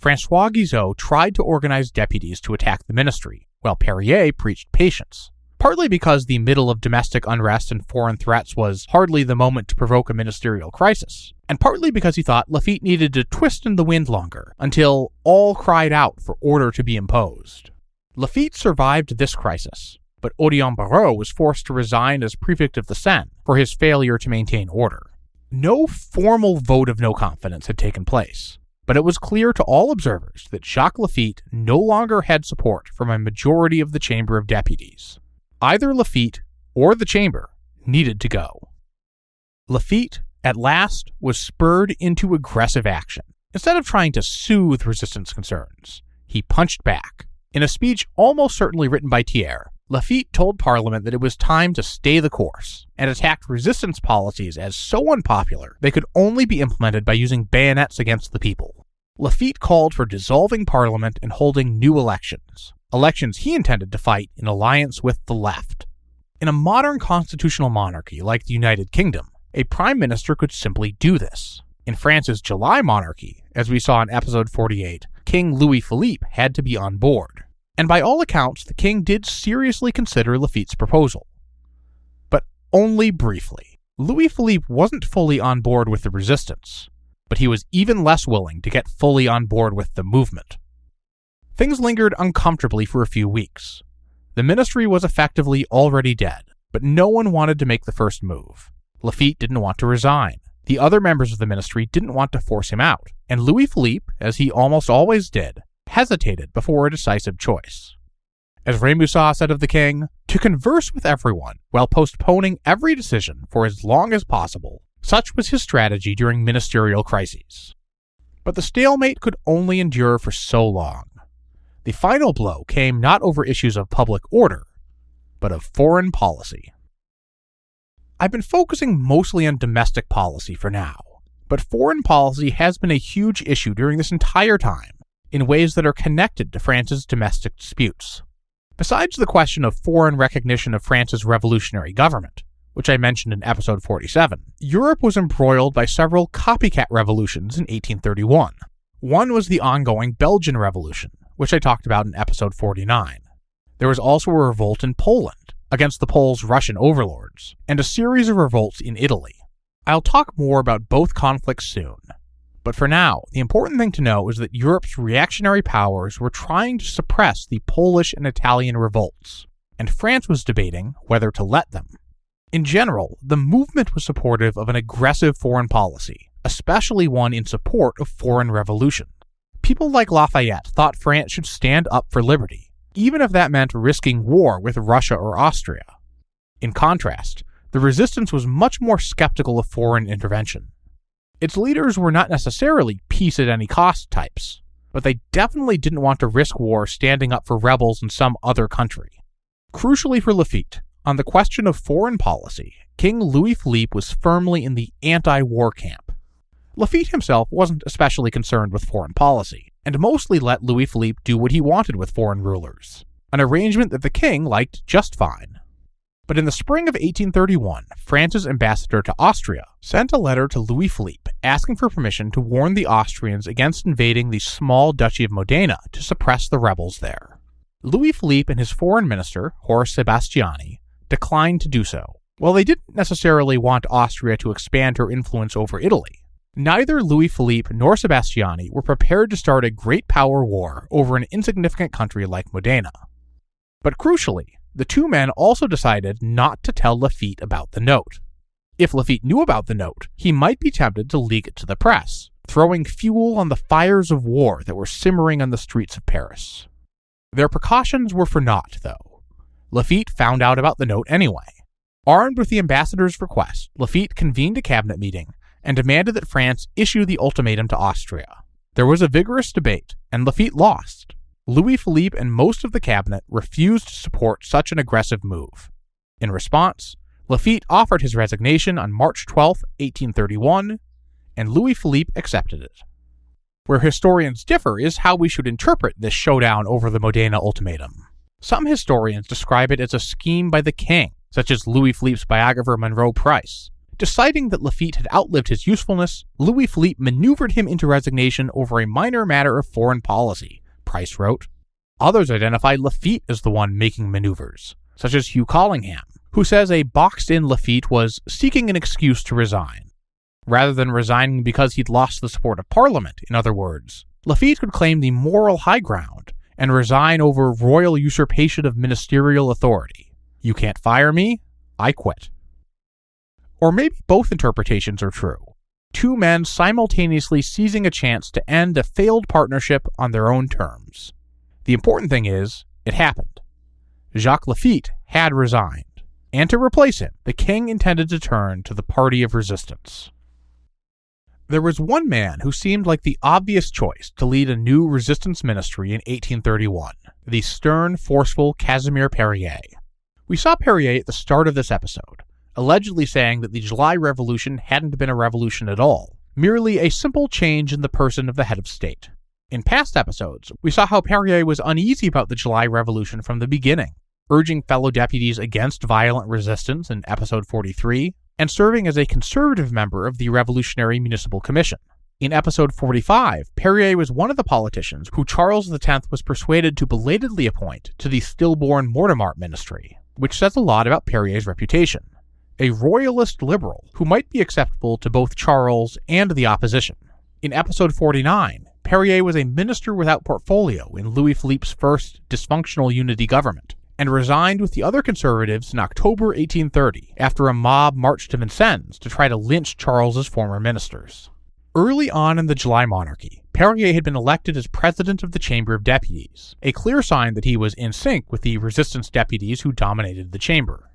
François Guizot tried to organize deputies to attack the ministry, while Perrier preached patience, partly because the middle of domestic unrest and foreign threats was hardly the moment to provoke a ministerial crisis, and partly because he thought Laffitte needed to twist in the wind longer, until all cried out for order to be imposed. Laffitte survived this crisis, but Odillon Barrot was forced to resign as prefect of the Seine for his failure to maintain order. No formal vote of no confidence had taken place, but it was clear to all observers that Jacques Laffitte no longer had support from a majority of the Chamber of Deputies. Either Laffitte or the Chamber needed to go. Laffitte, at last, was spurred into aggressive action. Instead of trying to soothe resistance concerns, he punched back. In a speech almost certainly written by Thiers, Lafitte told Parliament that it was time to stay the course, and attacked resistance policies as so unpopular they could only be implemented by using bayonets against the people. Lafitte called for dissolving Parliament and holding new elections he intended to fight in alliance with the left. In a modern constitutional monarchy like the United Kingdom, a prime minister could simply do this. In France's July Monarchy, as we saw in episode 48, King Louis Philippe had to be on board. And by all accounts, the king did seriously consider Lafitte's proposal. But only briefly. Louis Philippe wasn't fully on board with the resistance, but he was even less willing to get fully on board with the movement. Things lingered uncomfortably for a few weeks. The ministry was effectively already dead, but no one wanted to make the first move. Lafitte didn't want to resign. The other members of the ministry didn't want to force him out, and Louis Philippe, as he almost always did, hesitated before a decisive choice. As Rémusat said of the king, to converse with everyone while postponing every decision for as long as possible, such was his strategy during ministerial crises. But the stalemate could only endure for so long. The final blow came not over issues of public order, but of foreign policy. I've been focusing mostly on domestic policy for now, but foreign policy has been a huge issue during this entire time, in ways that are connected to France's domestic disputes. Besides the question of foreign recognition of France's revolutionary government, which I mentioned in episode 47, Europe was embroiled by several copycat revolutions in 1831. One was the ongoing Belgian Revolution, which I talked about in episode 49. There was also a revolt in Poland against the Poles' Russian overlords, and a series of revolts in Italy. I'll talk more about both conflicts soon. But for now, the important thing to know is that Europe's reactionary powers were trying to suppress the Polish and Italian revolts, and France was debating whether to let them. In general, the movement was supportive of an aggressive foreign policy, especially one in support of foreign revolution. People like Lafayette thought France should stand up for liberty, even if that meant risking war with Russia or Austria. In contrast, the resistance was much more skeptical of foreign intervention. Its leaders were not necessarily peace-at-any-cost types, but they definitely didn't want to risk war standing up for rebels in some other country. Crucially for Lafitte, on the question of foreign policy, King Louis Philippe was firmly in the anti-war camp. Lafitte himself wasn't especially concerned with foreign policy, and mostly let Louis Philippe do what he wanted with foreign rulers, an arrangement that the king liked just fine. But in the spring of 1831, France's ambassador to Austria sent a letter to Louis Philippe asking for permission to warn the Austrians against invading the small Duchy of Modena to suppress the rebels there. Louis Philippe and his foreign minister, Horace Sebastiani, declined to do so. While they didn't necessarily want Austria to expand her influence over Italy, neither Louis Philippe nor Sebastiani were prepared to start a great power war over an insignificant country like Modena. But crucially, the two men also decided not to tell Lafitte about the note. If Lafitte knew about the note, he might be tempted to leak it to the press, throwing fuel on the fires of war that were simmering on the streets of Paris. Their precautions were for naught, though. Lafitte found out about the note anyway. Armed with the ambassador's request, Lafitte convened a cabinet meeting and demanded that France issue the ultimatum to Austria. There was a vigorous debate, and Lafitte lost. Louis Philippe and most of the cabinet refused to support such an aggressive move. In response, Lafitte offered his resignation on March 12, 1831, and Louis Philippe accepted it. Where historians differ is how we should interpret this showdown over the Modena ultimatum. Some historians describe it as a scheme by the king, such as Louis Philippe's biographer Monroe Price. Deciding that Lafitte had outlived his usefulness, Louis Philippe maneuvered him into resignation over a minor matter of foreign policy, Price wrote. Others identify Lafitte as the one making maneuvers, such as Hugh Collingham, who says a boxed-in Lafitte was seeking an excuse to resign. Rather than resigning because he'd lost the support of Parliament, in other words, Lafitte could claim the moral high ground and resign over royal usurpation of ministerial authority. You can't fire me, I quit. Or maybe both interpretations are true. Two men simultaneously seizing a chance to end a failed partnership on their own terms. The important thing is, it happened. Jacques Lafitte had resigned, and to replace him, the king intended to turn to the party of resistance. There was one man who seemed like the obvious choice to lead a new resistance ministry in 1831. the stern, forceful Casimir Perrier. We saw Perrier at the start of this episode, allegedly saying that the July Revolution hadn't been a revolution at all, merely a simple change in the person of the head of state. In past episodes, we saw how Perrier was uneasy about the July Revolution from the beginning, urging fellow deputies against violent resistance in episode 43, and serving as a conservative member of the Revolutionary Municipal Commission. In episode 45, Perrier was one of the politicians who Charles X was persuaded to belatedly appoint to the stillborn Mortemart ministry, which says a lot about Perrier's reputation. A royalist liberal who might be acceptable to both Charles and the opposition. In episode 49, Perrier was a minister without portfolio in Louis Philippe's first dysfunctional unity government, and resigned with the other conservatives in October 1830 after a mob marched to Vincennes to try to lynch Charles's former ministers. Early on in the July Monarchy, Perrier had been elected as president of the Chamber of Deputies, a clear sign that he was in sync with the resistance deputies who dominated the chamber.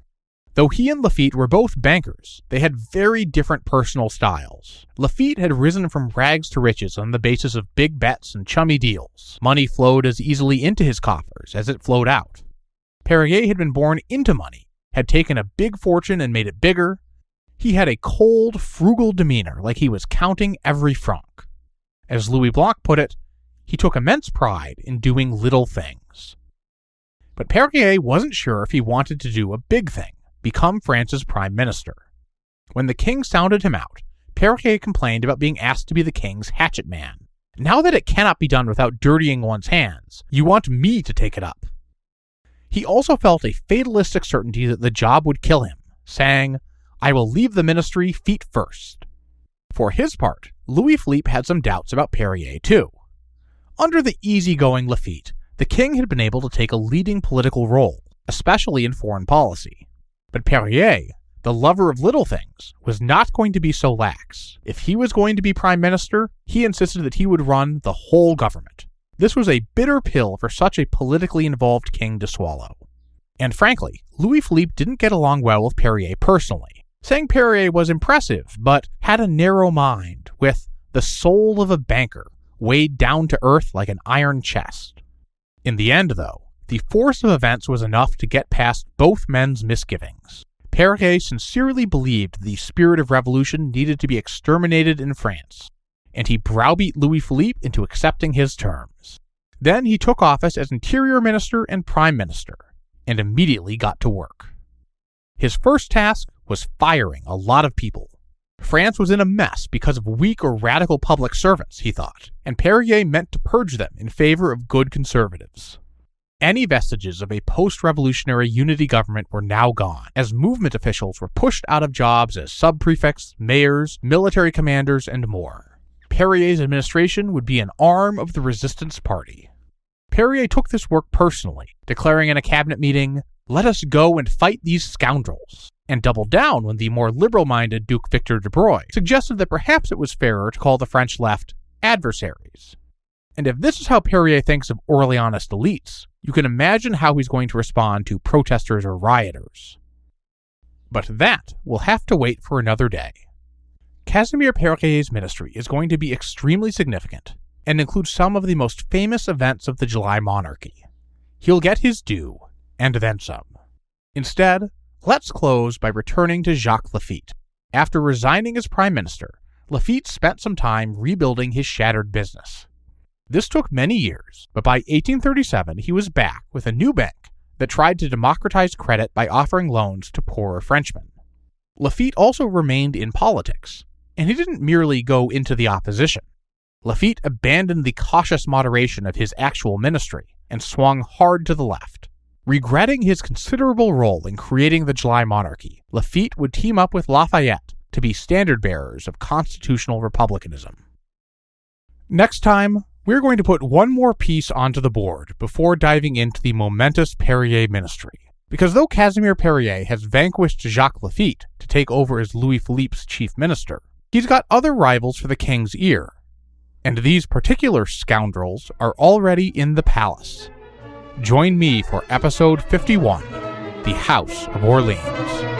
Though he and Laffitte were both bankers, they had very different personal styles. Laffitte had risen from rags to riches on the basis of big bets and chummy deals. Money flowed as easily into his coffers as it flowed out. Perrier had been born into money, had taken a big fortune and made it bigger. He had a cold, frugal demeanor, like he was counting every franc. As Louis Blanc put it, he took immense pride in doing little things. But Perrier wasn't sure if he wanted to do a big thing, become France's prime minister. When the king sounded him out, Perrier complained about being asked to be the king's hatchet man. Now that it cannot be done without dirtying one's hands, you want me to take it up. He also felt a fatalistic certainty that the job would kill him, saying, "I will leave the ministry feet first." For his part, Louis Philippe had some doubts about Perrier too. Under the easygoing Laffitte, the king had been able to take a leading political role, especially in foreign policy. But Perrier, the lover of little things, was not going to be so lax. If he was going to be prime minister, he insisted that he would run the whole government. This was a bitter pill for such a politically involved king to swallow. And frankly, Louis Philippe didn't get along well with Perrier personally, saying Perrier was impressive, but had a narrow mind, with the soul of a banker, weighed down to earth like an iron chest. In the end, though, the force of events was enough to get past both men's misgivings. Perrier sincerely believed the spirit of revolution needed to be exterminated in France, and he browbeat Louis Philippe into accepting his terms. Then he took office as Interior Minister and Prime Minister, and immediately got to work. His first task was firing a lot of people. France was in a mess because of weak or radical public servants, he thought, and Perrier meant to purge them in favor of good conservatives. Any vestiges of a post-revolutionary unity government were now gone, as movement officials were pushed out of jobs as sub-prefects, mayors, military commanders, and more. Perrier's administration would be an arm of the resistance party. Perrier took this work personally, declaring in a cabinet meeting, "Let us go and fight these scoundrels," and doubled down when the more liberal-minded Duke Victor de Broglie suggested that perhaps it was fairer to call the French left adversaries. And if this is how Perrier thinks of Orleanist elites, you can imagine how he's going to respond to protesters or rioters. But that will have to wait for another day. Casimir Perrier's ministry is going to be extremely significant, and include some of the most famous events of the July Monarchy. He'll get his due, and then some. Instead, let's close by returning to Jacques Laffitte. After resigning as prime minister, Laffitte spent some time rebuilding his shattered business. This took many years, but by 1837 he was back with a new bank that tried to democratize credit by offering loans to poorer Frenchmen. Laffitte also remained in politics, and he didn't merely go into the opposition. Laffitte abandoned the cautious moderation of his actual ministry and swung hard to the left. Regretting his considerable role in creating the July Monarchy, Laffitte would team up with Lafayette to be standard-bearers of constitutional republicanism. Next time, we're going to put one more piece onto the board before diving into the momentous Perrier ministry. Because though Casimir Perrier has vanquished Jacques Laffitte to take over as Louis Philippe's chief minister, he's got other rivals for the king's ear. And these particular scoundrels are already in the palace. Join me for episode 51, The House of Orleans.